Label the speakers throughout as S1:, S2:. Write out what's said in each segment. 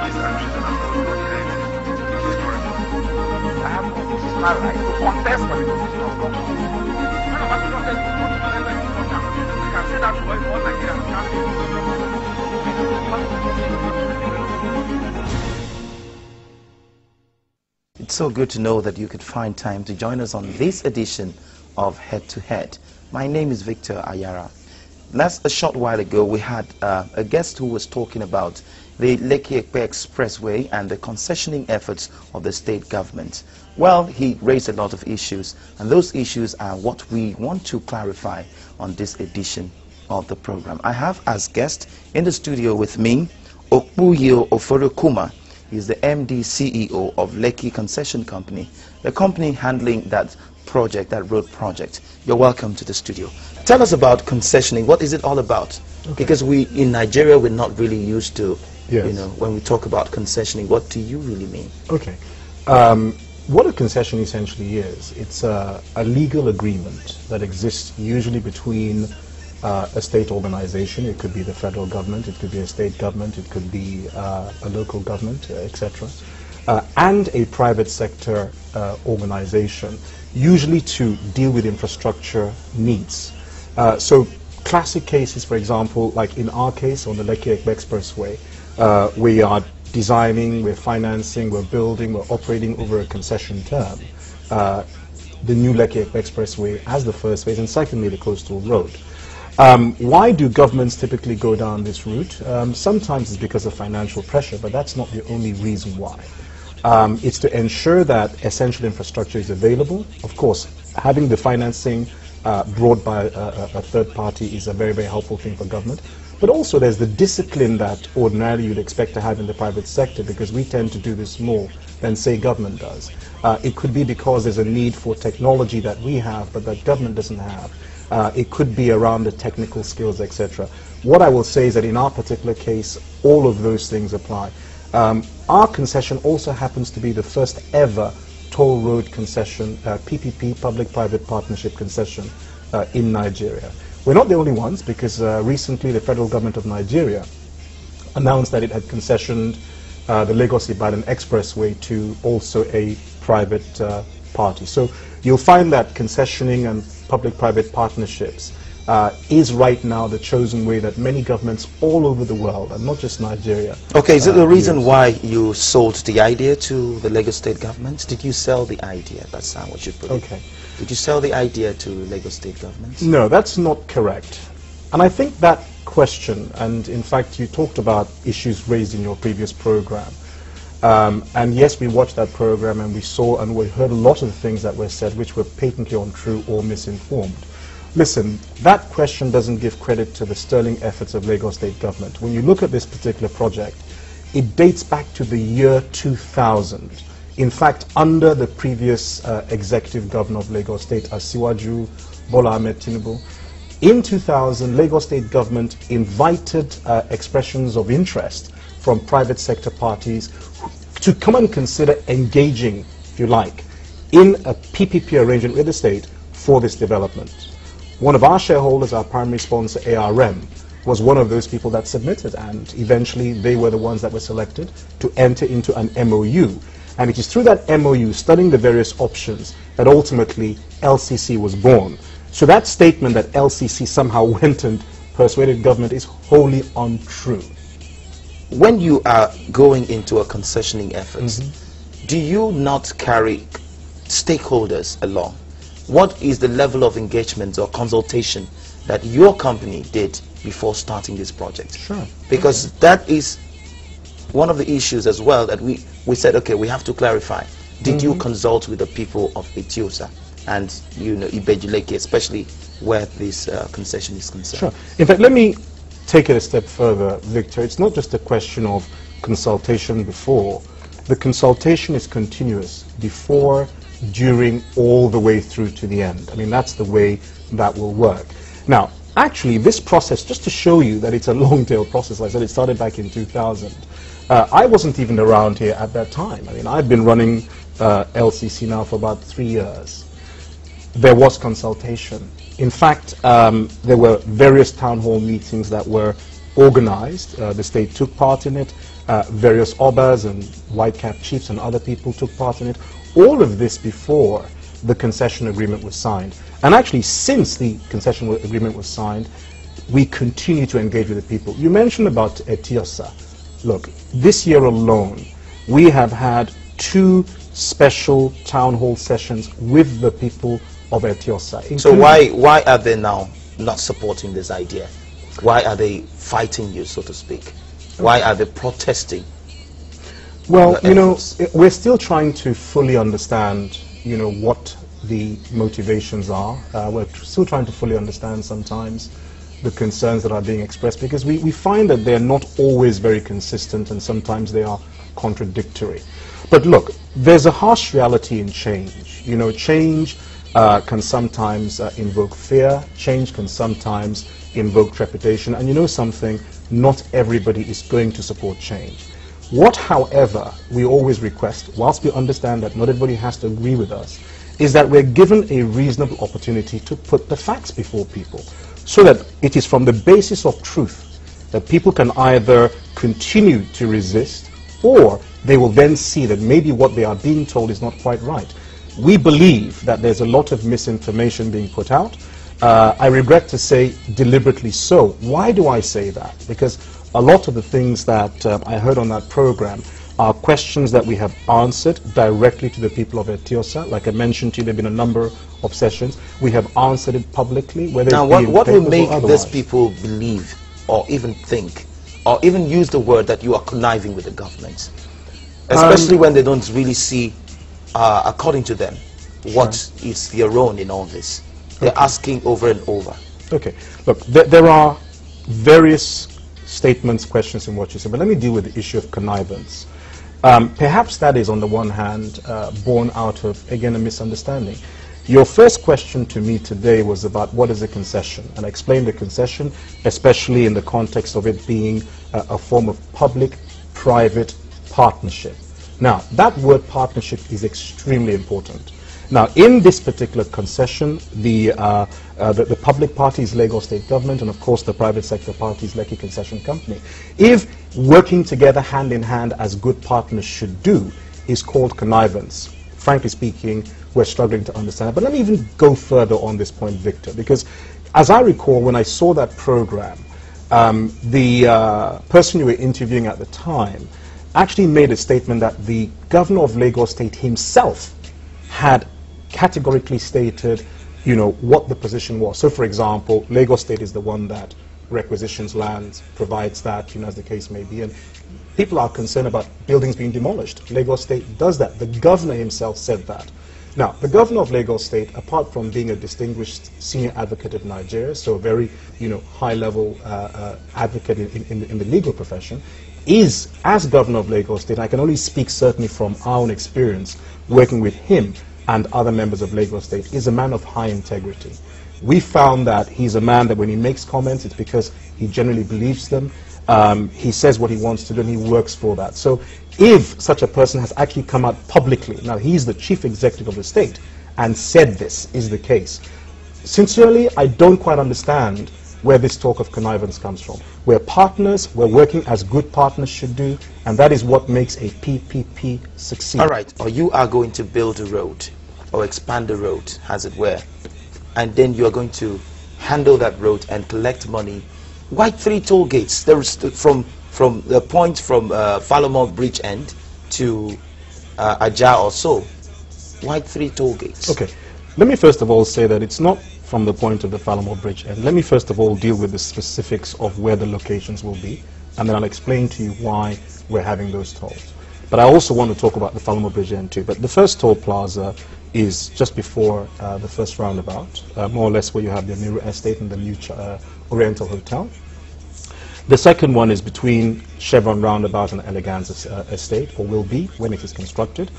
S1: I have constitutional right to contest for the position of government. When a person says you want to do anything for now, you can say that to all Nigerians.
S2: It's so good to know that you could find time to join us on this edition of Head to Head. My name is Victor Ayara. A short while ago, we had a guest who was talking about the Lekki Expressway and the concessioning efforts of the state government. Well, he raised a lot of issues, and those issues are what we want to clarify on this edition of the program. I have as guest in the studio with me, Opuiyo Oforiokuma. He's the MD CEO of Lekki Concession Company, the company handling that project, that road project. You're welcome to the studio. Tell us about concessioning. What is it all about? Okay. Because we in Nigeria, we're not really used to,
S3: yes,
S2: you know, when we talk about concessioning, what do you really mean?
S3: Okay. What a concession essentially is, it's a legal agreement that exists usually between a state organization. It could be the federal government, it could be a state government, it could be a local government, etc., and a private sector organization, usually to deal with infrastructure needs. So classic cases, for example, like in our case on the Lekki Expressway, we are designing, we're financing, we're building, we're operating over a concession term the new Lekki Expressway as the first phase, and secondly the coastal road. Why do governments typically go down this route? Sometimes it's because of financial pressure, but that's not the only reason why. It's to ensure that essential infrastructure is available. Of course, having the financing brought by a third party is a very, very helpful thing for government. But also there's the discipline that ordinarily you'd expect to have in the private sector, because we tend to do this more than, say, government does. It could be because there's a need for technology that we have but that government doesn't have. It could be around the technical skills, etc. What I will say is that in our particular case, all of those things apply. Our concession also happens to be the first ever toll road concession, PPP, public-private partnership concession in Nigeria. We're not the only ones, because recently the federal government of Nigeria announced that it had concessioned the Lagos-Ibadan Expressway to also a private party. So you'll find that concessioning and public-private partnerships is right now the chosen way that many governments all over the world, and not just Nigeria.
S2: Okay, is it the reason why you sold the idea to the Lagos State government? Did you sell the idea? That's how what you put it.
S3: Okay.
S2: Did you sell the idea to Lagos State government?
S3: No, that's not correct. And I think that question, and in fact you talked about issues raised in your previous program, and yes, we watched that program and we saw and we heard a lot of the things that were said which were patently untrue or misinformed. Listen, that question doesn't give credit to the sterling efforts of Lagos State government. When you look at this particular project, it dates back to the year 2000. In fact, under the previous executive governor of Lagos State, Asiwaju Bola Ahmed Tinubu, in 2000, Lagos State government invited expressions of interest from private sector parties to come and consider engaging, if you like, in a PPP arrangement with the state for this development. One of our shareholders, our primary sponsor, ARM, was one of those people that submitted, and eventually they were the ones that were selected to enter into an MOU. And it is through that MOU, studying the various options, that ultimately LCC was born. So that statement that LCC somehow went and persuaded government is wholly untrue.
S2: When you are going into a concessioning effort, do you not carry stakeholders along? What is the level of engagement or consultation that your company did before starting this project?
S3: Sure.
S2: Because that is one of the issues as well that we said, okay, we have to clarify. Did you consult with the people of Etiosa and, you know, Ibeju Lekki, especially where this concession is concerned?
S3: Sure. In fact, let me take it a step further, Victor. It's not just a question of consultation before. The consultation is continuous before, during, all the way through to the end. I mean, that's the way that will work. Now, actually, this process, just to show you that it's a long-tail process, like I said, it started back in 2000. I wasn't even around here at that time. I mean, I've been running LCC now for about 3 years. There was consultation. In fact, there were various town hall meetings that were organized. The state took part in it. Various obas and white-cap chiefs and other people took part in it. All of this before the concession agreement was signed. And actually, since the concession agreement was signed, we continue to engage with the people. You mentioned about Etiosa. Look, this year alone, we have had 2 special town hall sessions with the people of Etiosa.
S2: So why are they now not supporting this idea? Why are they fighting you, so to speak? Why are they protesting?
S3: Well, you know, we're still trying to fully understand, you know, what the motivations are. We're still trying to fully understand sometimes the concerns that are being expressed, because we find that they're not always very consistent and sometimes they are contradictory. But look, there's a harsh reality in change. You know, change can sometimes invoke fear. Change can sometimes invoke trepidation. And you know something, not everybody is going to support change. What, however, we always request, whilst we understand that not everybody has to agree with us, is that we're given a reasonable opportunity to put the facts before people, so that it is from the basis of truth that people can either continue to resist, or they will then see that maybe what they are being told is not quite right. We believe that there's a lot of misinformation being put out. I regret to say deliberately so. Why do I say that? Because a lot of the things that I heard on that program are questions that we have answered directly to the people of Etiosa. Like I mentioned to you, there have been a number of sessions. We have answered it publicly.
S2: Now, what will make these people believe or even think or even use the word that you are conniving with the government? Especially when they don't really see, according to them, what is their role in all this. They're asking over and over. Okay. Look, there are various statements, questions in what you said, but let me deal with the issue of connivance. Perhaps that is, on the one hand, born out of, again, a misunderstanding. Your first question to me today was about what is a concession, and I explained the concession, especially in the context of it being a form of public-private partnership. Now, that word partnership is extremely important. Now, in this particular concession, the public party is Lagos State Government, and of course the private sector party is Lekki Concession Company. If working together hand in hand as good partners should do is called connivance, frankly speaking, we're struggling to understand it. But let me even go further on this point, Victor, because as I recall, when I saw that program, the person you were interviewing at the time actually made a statement that the governor of Lagos State himself had categorically stated, you know, what the position was. So, for example, Lagos State is the one that requisitions lands, provides that, you know, as the case may be, and people are concerned about buildings being demolished. Lagos State does that. The governor himself said that. Now, the governor of Lagos State, apart from being a distinguished senior advocate of Nigeria, so a very, you know, high-level advocate in the legal profession, is, as governor of Lagos State, I can only speak certainly from our own experience working with him and other members of Lagos State, is a man of high integrity. We found that he's a man that when he makes comments, it's because he generally believes them. He says what he wants to do and he works for that. So if such a person has actually come out publicly, now he's the chief executive of the state, and said this is the case, sincerely, I don't quite understand where this talk of connivance comes from. We're partners, we're working as good partners should do, and that is what makes a PPP succeed. All right, or you are going to build a road, or expand the road, as it were, and then you are going to handle that road and collect money. Why 3 toll gates? There's from the point from Falamo Bridge end to Ajah or so. Why 3 toll gates? Okay, let me first of all say that it's not from the point of the Falamo Bridge end. Let me first of all deal with the specifics of where the locations will be, and then I'll explain to you why we're having those tolls. But I also want to talk about the Falamo Bridge end too. But the first toll plaza is just before the first roundabout, more or less where you have the Miru Estate and the new Oriental Hotel. The second one is between Chevron Roundabout and Elegance Estate, or will be when it is constructed.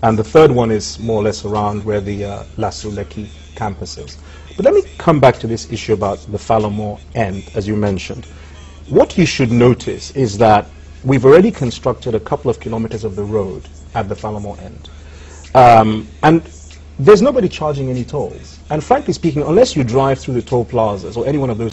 S2: And the third one is more or less around where the Lasu Lekki campus is. But let me come back to this issue about the Falamo end, as you mentioned. What you should notice is that we've already constructed a couple of kilometers of the road at the Falamo end. And there's nobody charging any tolls. And frankly speaking, unless you drive through the toll plazas or any one of those